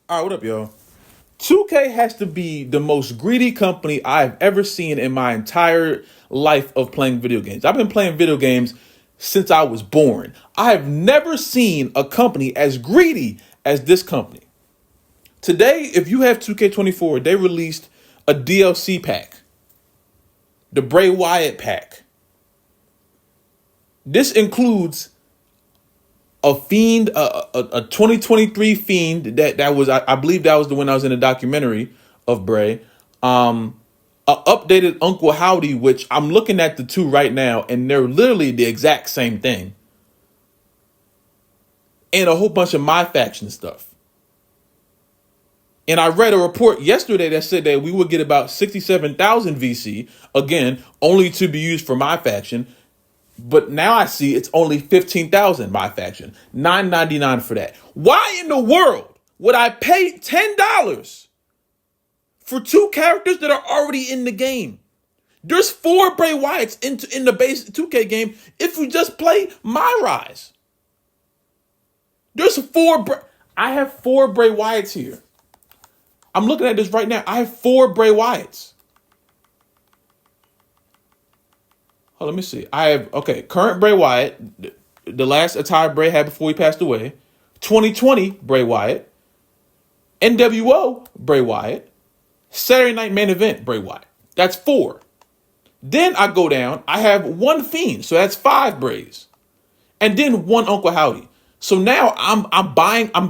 All right, what up, y'all? 2K has to be the most greedy company I've ever seen in my entire life of playing video games. I've been playing video games since I was born. I have never seen a company as greedy as this company. Today, if you have 2K24, they released a DLC pack, the Bray Wyatt pack. This includes a fiend, a 2023 fiend that was I believe that was the one I was in a documentary of Bray. A updated Uncle Howdy, which I'm looking at the two right now, and they're literally the exact same thing, and a whole bunch of MyFaction stuff. And I read a report yesterday that said that we would get about 67,000 VC, again, only to be used for MyFaction. But now I see it's only 15,000 MyFaction, $9.99 for that. Why in the world would I pay $10 for two characters that are already in the game? There's 4 Bray Wyatts in the base 2K game if you just play My Rise. There's 4 I have 4 Bray Wyatts here. I'm looking at this right now. I have 4 Bray Wyatts. Oh, let me see. I have, current Bray Wyatt, the last attire Bray had before he passed away. 2020 Bray Wyatt. NWO Bray Wyatt. Saturday Night Main Event Bray Wyatt. That's 4. Then I go down. I have 1 Fiend, so that's 5 Brays. And then 1 Uncle Howdy. So now I'm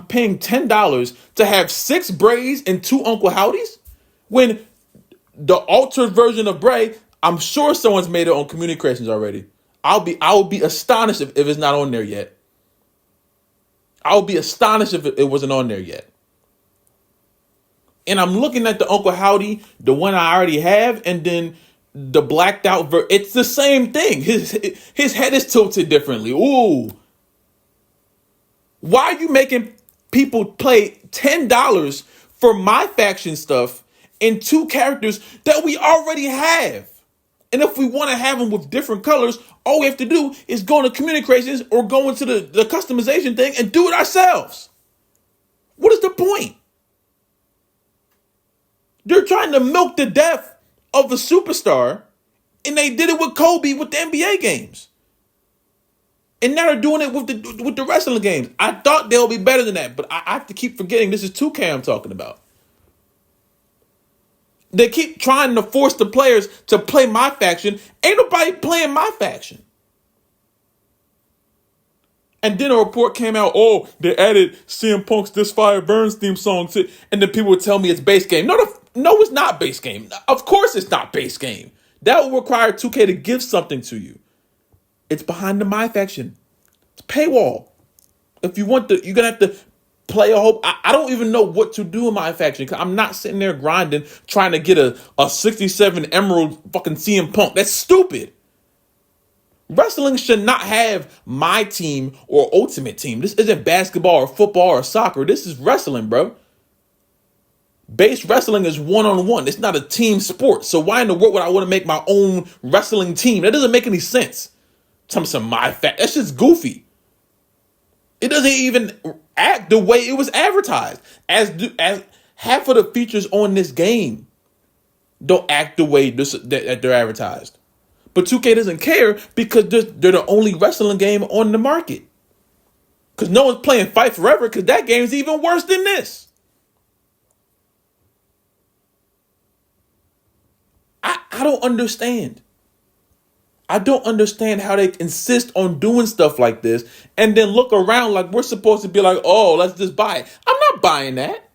paying $10 to have 6 Brays and 2 Uncle Howdies? When the altered version of Bray, I'm sure someone's made it on Community Creations already. I would be astonished if it's not on there yet. I would be astonished if it wasn't on there yet. And I'm looking at the Uncle Howdy, the one I already have, and then the blacked out it's the same thing. His head is tilted differently. Ooh. Why are you making people pay $10 for MyFaction stuff and 2 characters that we already have? And if we want to have them with different colors, all we have to do is go into Community Creations or go into the customization thing and do it ourselves. What is the point? They're trying to milk the death of the superstar, and they did it with Kobe with the NBA games. And now they're doing it with the wrestling games. I thought they'll be better than that, but I have to keep forgetting this is 2K I'm talking about. They keep trying to force the players to play MyFaction. Ain't nobody playing MyFaction. And then a report came out, oh, they added CM Punk's This Fire Burns theme song to, and then people would tell me it's base game. No, it's not base game. Of course it's not base game. That will require 2K to give something to you. It's behind the MyFaction. It's paywall. If you want you're going to have to play a whole... I don't even know what to do in MyFaction because I'm not sitting there grinding trying to get a 67 Emerald fucking CM Punk. That's stupid. Wrestling should not have my team or ultimate team. This isn't basketball or football or soccer. This is wrestling, bro. Base wrestling is one-on-one. It's not a team sport. So why in the world would I want to make my own wrestling team? That doesn't make any sense. Some MyFaction. That's just goofy. It doesn't even act the way it was advertised. As half of the features on this game don't act the way that they're advertised. But 2K doesn't care because they're the only wrestling game on the market. Because no one's playing Fight Forever because that game is even worse than this. I don't understand. I don't understand how they insist on doing stuff like this and then look around like we're supposed to be like, oh, let's just buy it. I'm not buying that.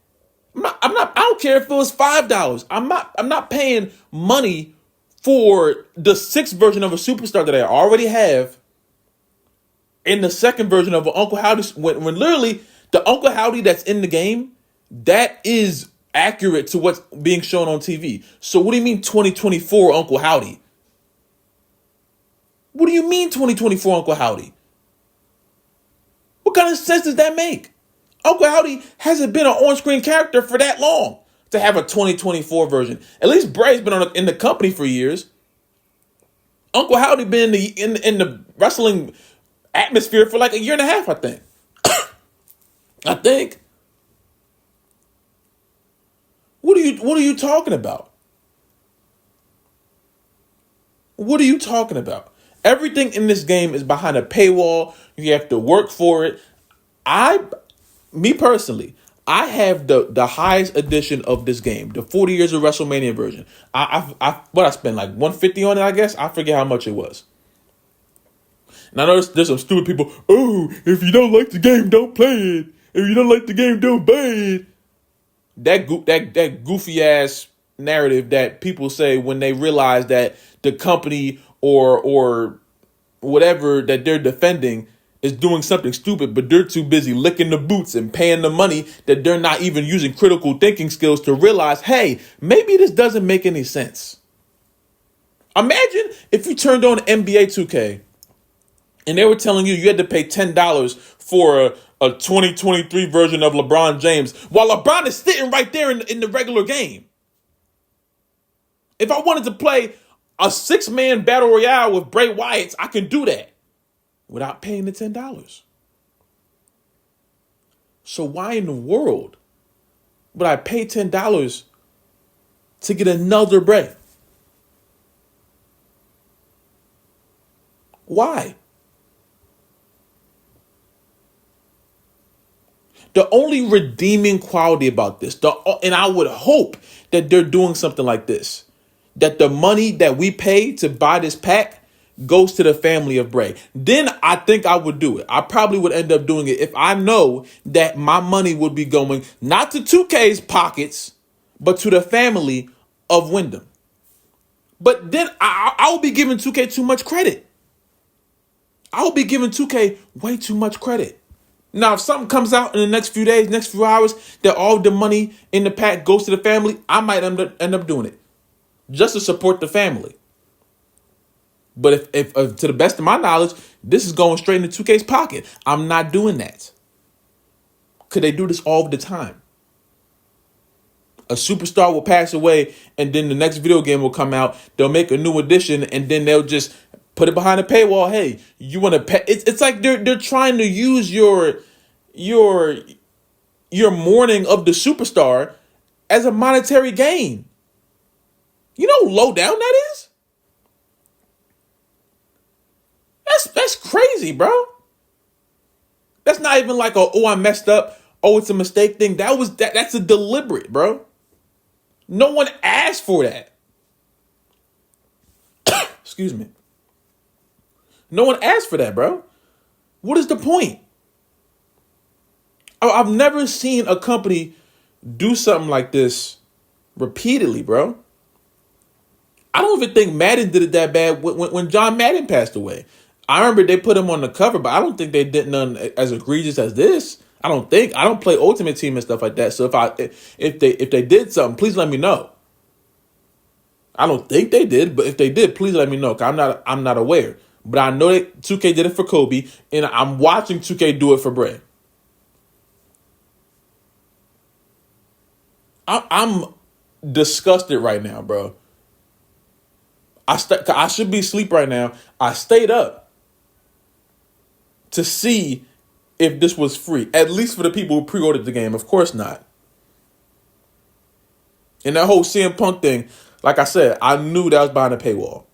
I don't care if it was $5. I'm not paying money for the 6th version of a superstar that I already have in the 2nd version of an Uncle Howdy. When literally the Uncle Howdy that's in the game, that is accurate to what's being shown on TV. So what do you mean 2024 Uncle Howdy? What do you mean 2024 Uncle Howdy? What kind of sense does that make? Uncle Howdy hasn't been an on-screen character for that long to have a 2024 version. At least Bray's been in the company for years. Uncle Howdy been in the wrestling atmosphere for like a year and a half, I think. you talking about? What are you talking about? Everything in this game is behind a paywall. You have to work for it. Me personally, I have the highest edition of this game, the 40 Years of WrestleMania version. I spent like 150 on it, I guess. I forget how much it was. And I know there's some stupid people. Oh, if you don't like the game, don't play it. If you don't like the game, don't buy it. That goofy ass narrative that people say when they realize that the company or whatever that they're defending is doing something stupid, but they're too busy licking the boots and paying the money that they're not even using critical thinking skills to realize, hey, maybe this doesn't make any sense. Imagine if you turned on NBA 2K and they were telling you had to pay $10 for a 2023 version of LeBron James while LeBron is sitting right there in the regular game. If I wanted to play a 6-man battle royale with Bray Wyatt, I can do that without paying the $10. So why in the world would I pay $10 to get another Bray? Why? The only redeeming quality about this, and I would hope that they're doing something like this, that the money that we pay to buy this pack goes to the family of Bray. Then I think I would do it. I probably would end up doing it if I know that my money would be going not to 2K's pockets, but to the family of Wyndham. But then I will be giving 2K too much credit. I will be giving 2K way too much credit. Now, if something comes out in the next few days, next few hours, that all the money in the pack goes to the family, I might end up doing it just to support the family. But if to the best of my knowledge, this is going straight into 2K's pocket, I'm not doing that. Could they do this all the time? A superstar will pass away, and then the next video game will come out. They'll make a new edition, and then they'll just put it behind a paywall. Hey, you want to pay? It's like they're trying to use your mourning of the superstar as a monetary gain. You know how low down that is? That's crazy, bro. That's not even like I messed up. Oh, it's a mistake thing. That's a deliberate, bro. No one asked for that. Excuse me. No one asked for that, bro. What is the point? I've never seen a company do something like this repeatedly, bro. I don't even think Madden did it that bad when John Madden passed away. I remember they put him on the cover, but I don't think they did none as egregious as this. I don't play Ultimate Team and stuff like that. So if they did something, please let me know. I don't think they did, but if they did, please let me know. Cause I'm not aware. But I know that 2K did it for Kobe, and I'm watching 2K do it for Bray. I'm disgusted right now, bro. I should be asleep right now. I stayed up to see if this was free, at least for the people who pre-ordered the game. Of course not. And that whole CM Punk thing, like I said, I knew that was behind a paywall.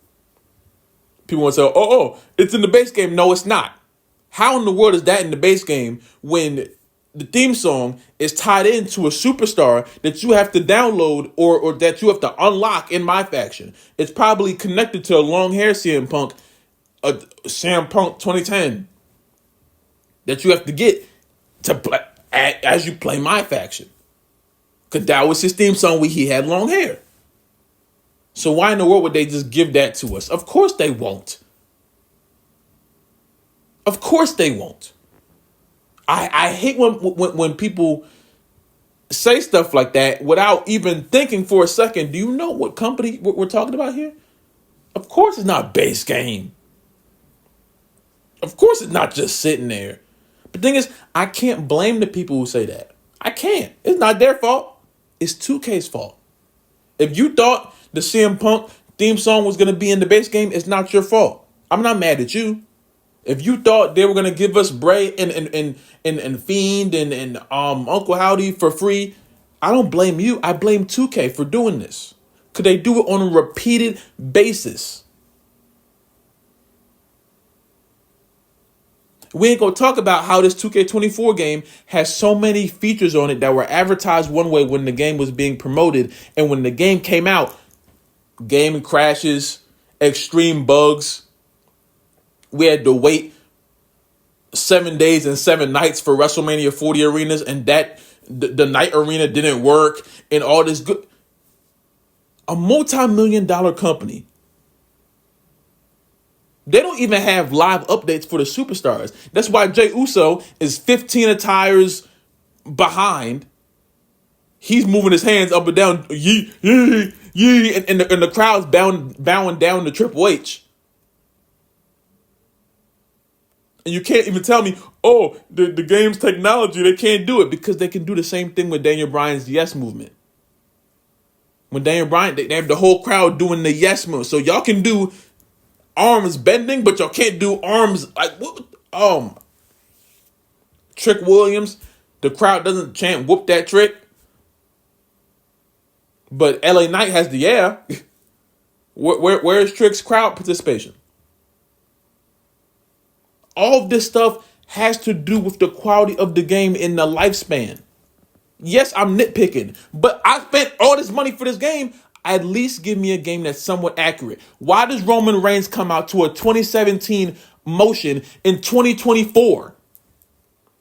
People want to say, oh, it's in the base game. No, it's not. How in the world is that in the base game when the theme song is tied into a superstar that you have to download or that you have to unlock in MyFaction? It's probably connected to a long hair CM Punk 2010 that you have to get to play as you play MyFaction. Because that was his theme song when he had long hair. So why in the world would they just give that to us? Of course they won't. Of course they won't. I hate when people say stuff like that without even thinking for a second. Do you know what company we're talking about here? Of course it's not base game. Of course it's not just sitting there. But the thing is, I can't blame the people who say that. I can't. It's not their fault. It's 2K's fault. If you thought the CM Punk theme song was going to be in the base game, it's not your fault. I'm not mad at you. If you thought they were going to give us Bray and Fiend and Uncle Howdy for free, I don't blame you. I blame 2K for doing this. Could they do it on a repeated basis? We ain't gonna talk about how this 2K24 game has so many features on it that were advertised one way when the game was being promoted, and when the game came out, game crashes, extreme bugs. We had to wait 7 days and 7 nights for WrestleMania 40 arenas, and that the night arena didn't work, and all this good. A multi-million-dollar company. They don't even have live updates for the superstars. That's why Jey Uso is 15 attires behind. He's moving his hands up and down, yee, yee, yee, and the crowd's bowing down to Triple H. And you can't even tell me, oh, the game's technology, they can't do it, because they can do the same thing with Daniel Bryan's Yes movement. When Daniel Bryan, they have the whole crowd doing the Yes move. So y'all can do arms bending, but y'all can't do arms like Trick Williams. The crowd doesn't chant whoop that trick. But LA Knight has the yeah. Where's Trick's crowd participation? All of this stuff has to do with the quality of the game in the lifespan. Yes, I'm nitpicking, but I spent all this money for this game. At least give me a game that's somewhat accurate. Why does Roman Reigns come out to a 2017 motion in 2024?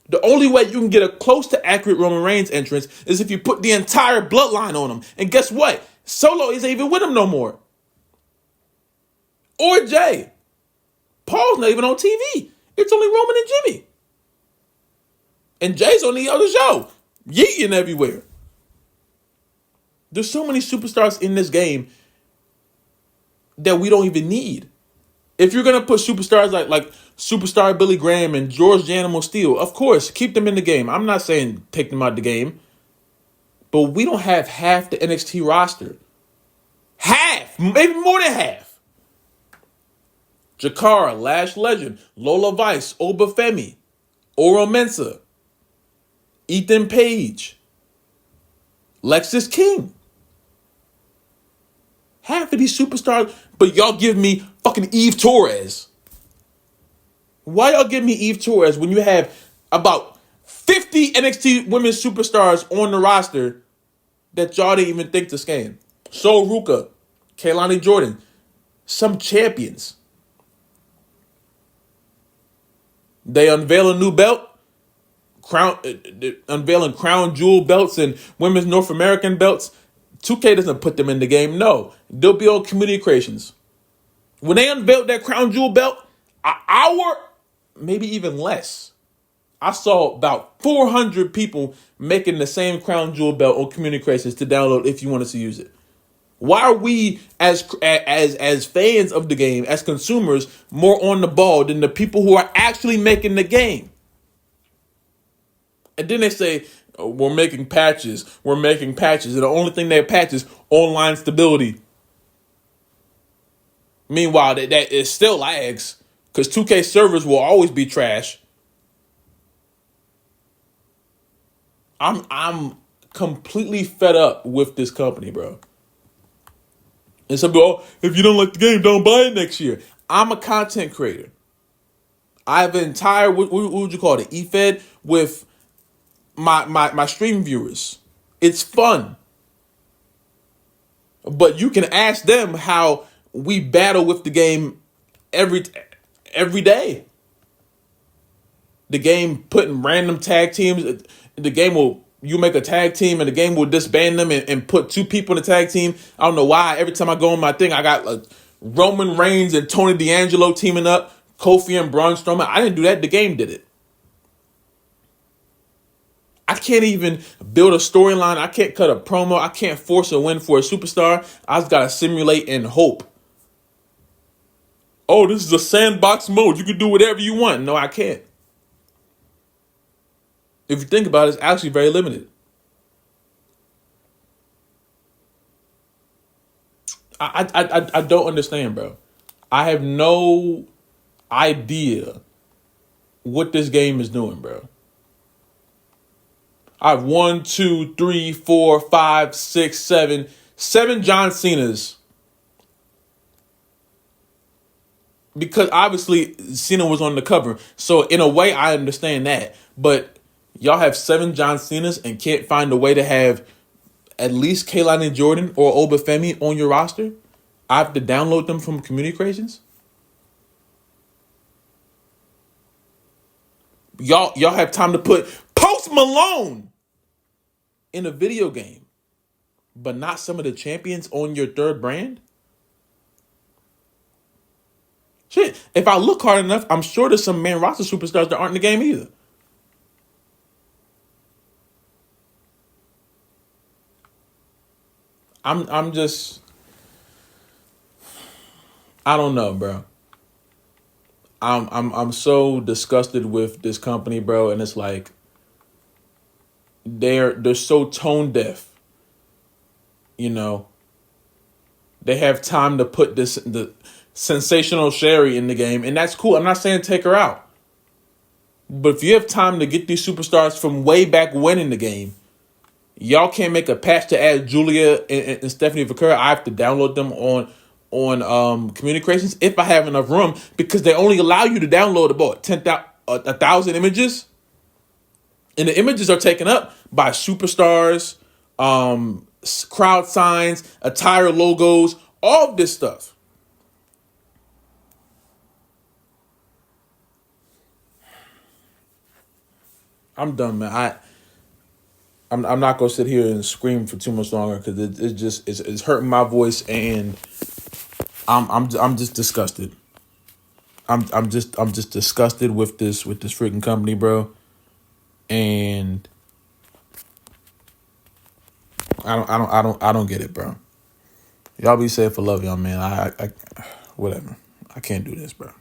The only way you can get a close to accurate Roman Reigns entrance is if you put the entire bloodline on him. And guess what? Solo isn't even with him no more. Or Jay. Paul's not even on TV. It's only Roman and Jimmy. And Jay's on the other show. Yeeting everywhere. There's so many superstars in this game that we don't even need. If you're going to put superstars like superstar Billy Graham and George Janimal Steele, of course, keep them in the game. I'm not saying take them out of the game. But we don't have half the NXT roster. Half, maybe more than half. Jakara, Lash Legend, Lola Vice, Obafemi, Oro Mensah, Ethan Page, Lexis King. Half of these superstars, but y'all give me fucking Eve Torres. Why y'all give me Eve Torres when you have about 50 NXT women's superstars on the roster that y'all didn't even think to scan? Sol Ruka, Kaylani Jordan, some champions. They unveil a new belt, unveiling crown jewel belts and women's North American belts. 2K doesn't put them in the game. No, they'll be on community creations. When they unveiled that crown jewel belt, an hour, maybe even less, I saw about 400 people making the same crown jewel belt on community creations to download if you wanted to use it. Why are we as fans of the game, as consumers, more on the ball than the people who are actually making the game? And then they say, oh, we're making patches. And the only thing they patch is online stability. Meanwhile, that is still lags, because 2K servers will always be trash. I'm completely fed up with this company, bro. And some people, if you don't like the game, don't buy it next year. I'm a content creator. I have an entire, what would you call it, E-Fed with my stream viewers. It's fun. But you can ask them how we battle with the game every day. The game putting random tag teams. The game you make a tag team and the game will disband them and put 2 people in the tag team. I don't know why. Every time I go on my thing, I got Roman Reigns and Tony D'Angelo teaming up, Kofi and Braun Strowman. I didn't do that. The game did it. I can't even build a storyline. I can't cut a promo. I can't force a win for a superstar. I just got to simulate and hope. Oh, this is a sandbox mode. You can do whatever you want. No, I can't. If you think about it, it's actually very limited. I don't understand, bro. I have no idea what this game is doing, bro. I have 1, 2, 3, 4, 5, 6, 7, 7 John Cena's. Because obviously Cena was on the cover. So in a way, I understand that. But y'all have 7 John Cena's and can't find a way to have at least Kaylani Jordan or Obafemi on your roster? I have to download them from Community Creations? Y'all have time to put Post Malone in a video game, but not some of the champions on your third brand? Shit, if I look hard enough, I'm sure there's some main roster superstars that aren't in the game either. I'm just, I don't know, bro. I'm so disgusted with this company, bro, and it's like they're so tone deaf, you know. They have time to put the sensational Sherry in the game, and that's cool. I'm not saying take her out. But if you have time to get these superstars from way back when in the game, y'all can't make a patch to add Julia and Stephanie Vaquera. I have to download them on Community Creations if I have enough room, because they only allow you to download about 1,000 images, and the images are taken up by superstars, crowd signs, attire logos, all of this stuff. I'm done, man. I'm not gonna sit here and scream for too much longer because it's hurting my voice, and I'm just disgusted. I'm just disgusted with this freaking company, bro. And I don't get it, bro. Y'all be safe. I love y'all, man. I whatever. I can't do this, bro.